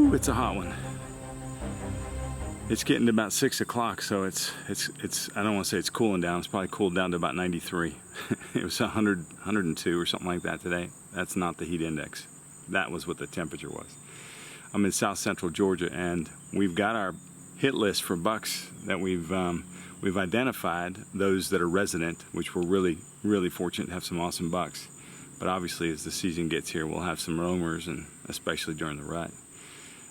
Woo, it's a hot one. It's getting to about 6 o'clock, so it's I don't want to say it's cooling down. It's probably cooled down to about 93. It was 100, 102 or something like that today. That's not the heat index. That was what the temperature was. I'm in south central Georgia, and we've got our hit list for bucks that we've identified, those that are resident, which we're really fortunate to have some awesome bucks. But obviously, as the season gets here, we'll have some roamers, and especially during the rut.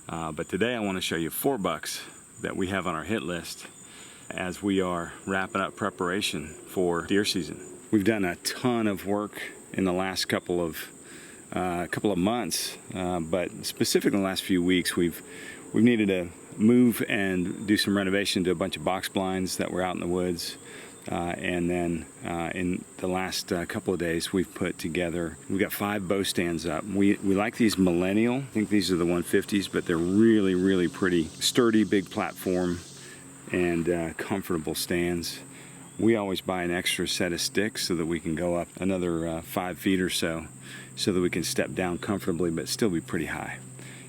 But today I want to show you 4 bucks that we have on our hit list as we are wrapping up preparation for deer season. We've done a ton of work in the last couple of months, but specifically in the last few weeks, we've needed to move and do some renovation to a bunch of box blinds that were out in the woods. And then in the last couple of days, we've got 5 bow stands up. We like these Millennial. I think these are the 150s, but they're really pretty sturdy, big platform, and comfortable stands. We always buy an extra set of sticks so that we can go up another 5 feet or so that we can step down comfortably but still be pretty high.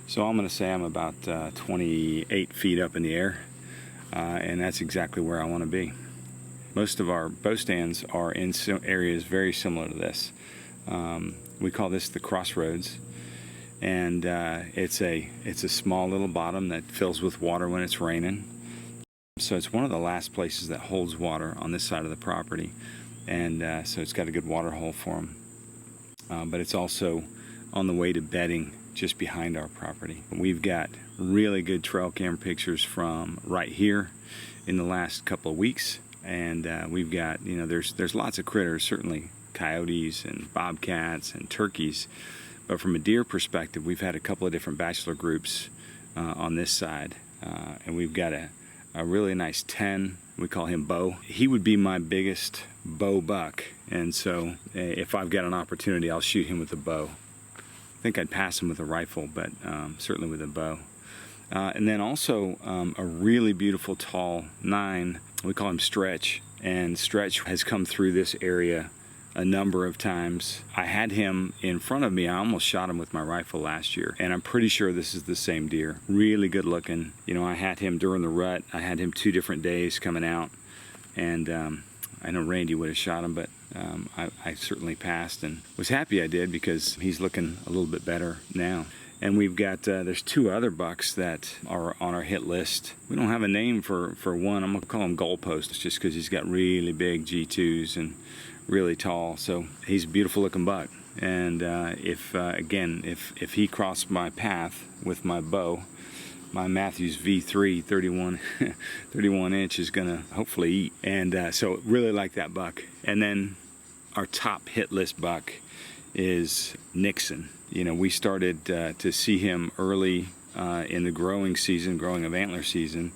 So I'm going to say I'm about 28 feet up in the air, and that's exactly where I want to be. Most of our bow stands are in areas very similar to this. We call this the Crossroads, and it's a small little bottom that fills with water when it's raining. So it's one of the last places that holds water on this side of the property, and so it's got a good water hole for them. But it's also on the way to bedding just behind our property. We've got really good trail cam pictures from right here in the last couple of weeks. And we've got, there's lots of critters, certainly coyotes and bobcats and turkeys. But from a deer perspective, we've had a couple of different bachelor groups on this side. And we've got a really nice 10. We call him Bo. He would be my biggest bow buck. And so if I've got an opportunity, I'll shoot him with a bow. I think I'd pass him with a rifle, but certainly with a bow. And then also a really beautiful tall 9. We call him Stretch, and Stretch has come through this area a number of times. I had him in front of me. I almost shot him with my rifle last year, and I'm pretty sure this is the same deer. Really good looking. I had him during the rut. I had him 2 different days coming out, and I know Randy would have shot him, but I certainly passed and was happy I did because he's looking a little bit better now. And we've got, there's 2 other bucks that are on our hit list. We don't have a name for one. I'm going to call him Goalpost just because he's got really big G2s and really tall. So he's a beautiful looking buck. And if he crossed my path with my bow, my Mathews V3 31 inch is going to hopefully eat. And so really like that buck. And then our top hit list buck is Nixon. We started to see him early in the growing of antler season,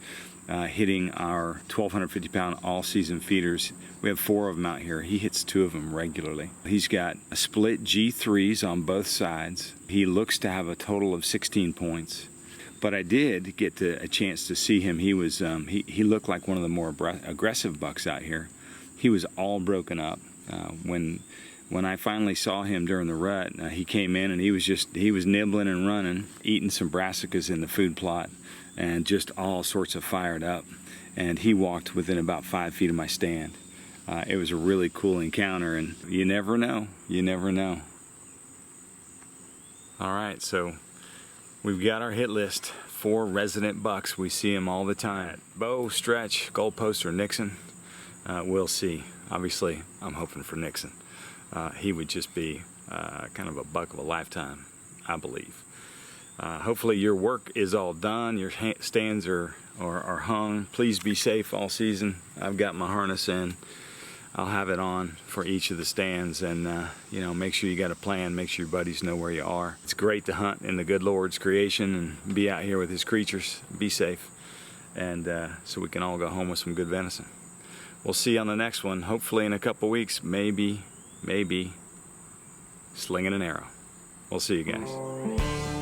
hitting our 1,250 pound all season feeders. We have 4 of them out here. He hits 2 of them regularly. He's got a split G3s on both sides. He looks to have a total of 16 points. But I did get a chance to see him. He was he looked like one of the more aggressive bucks out here. He was all broken up when I finally saw him during the rut. He came in and he was nibbling and running, eating some brassicas in the food plot, and just all sorts of fired up. And he walked within about 5 feet of my stand. It was a really cool encounter, and you never know. You never know. All right, so we've got our hit list. 4 resident bucks. We see them all the time. Bo, Stretch, Goalpost, or Nixon. We'll see. Obviously, I'm hoping for Nixon. He would just be kind of a buck of a lifetime, I believe. Hopefully your work is all done. Your stands are hung. Please be safe all season. I've got my harness in. I'll have it on for each of the stands, and make sure you got a plan. Make sure your buddies know where you are. It's great to hunt in the good Lord's creation and be out here with His creatures. Be safe, and so we can all go home with some good venison. We'll see you on the next one. Hopefully in a couple weeks, maybe slinging an arrow. We'll see you guys.